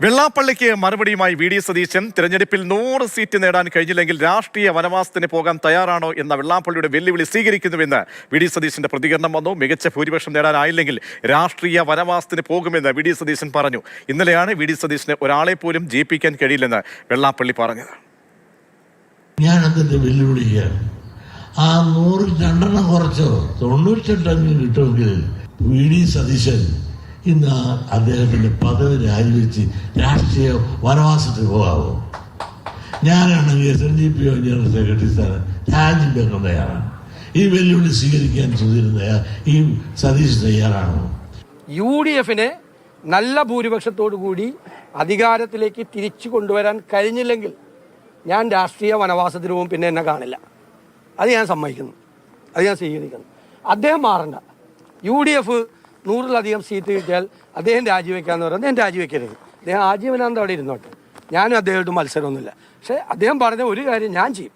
വെള്ളാപ്പള്ളിക്ക് മറുപടിയുമായി V D Satheesan തിരഞ്ഞെടുപ്പിൽ 100 seat നേടാൻ കഴിഞ്ഞില്ലെങ്കിൽ രാഷ്ട്രീയ വനവാസത്തിന് പോകാൻ തയ്യാറാണോ എന്ന വെള്ളാപ്പള്ളിയുടെ വെല്ലുവിളി സ്വീകരിക്കുന്നുവെന്ന് വി ഡി സതീശന്റെ പ്രതികരണം വന്നു. മികച്ച ഭൂരിപക്ഷം നേടാനായില്ലെങ്കിൽ രാഷ്ട്രീയ വനവാസത്തിന് പോകുമെന്ന് വി ഡി സതീശൻ പറഞ്ഞു. ഇന്നലെയാണ് വി ഡി സതീശന് ഒരാളെ പോലും ജയിപ്പിക്കാൻ കഴിയില്ലെന്ന് വെള്ളാപ്പള്ളി പറഞ്ഞത്. ഞാൻ അതിന്റെ വെല്ലുവിളിക്കുകയാണ്. ആ 100 2 കുറച്ചോ 98 കിട്ടുമെങ്കിൽ വി ഡി സതീശൻ ഇന്ന് അദ്ദേഹത്തിന്റെ പദവി രാജിവെച്ച് രാഷ്ട്രീയ വനവാസത്തിന് പോകാവോ? ഞാനാണെങ്കിൽ SNDP ജനറൽ സെക്രട്ടറി സ്ഥാനം രാജിവെക്കാൻ തയ്യാറാണ്. ഈ വെല്ലുവിളി സ്വീകരിക്കാൻ ഈ സതീശ് തയ്യാറാണോ? UDFനെ നല്ല ഭൂരിപക്ഷത്തോടു കൂടി അധികാരത്തിലേക്ക് തിരിച്ചു കൊണ്ടുവരാൻ കഴിഞ്ഞില്ലെങ്കിൽ ഞാൻ രാഷ്ട്രീയ വനവാസത്തിന് പോകും, പിന്നെ എന്നെ കാണില്ല. അത് ഞാൻ സമ്മതിക്കുന്നു, അത് ഞാൻ സ്വീകരിക്കുന്നു. അദ്ദേഹം മാറണ്ട. UDF 100-ലധികം സീറ്റ് കിട്ടിയാൽ അദ്ദേഹം രാജിവെക്കാന്ന് പറയുന്നത് അദ്ദേഹം രാജിവെക്കരുത്. അദ്ദേഹം ആജീവനാന്തം അവിടെ ഇരുന്നോട്ടെ. ഞാനും അദ്ദേഹമായിട്ട് മത്സരമൊന്നുമില്ല. പക്ഷേ അദ്ദേഹം പറഞ്ഞ ഒരു കാര്യം ഞാൻ ചെയ്യും.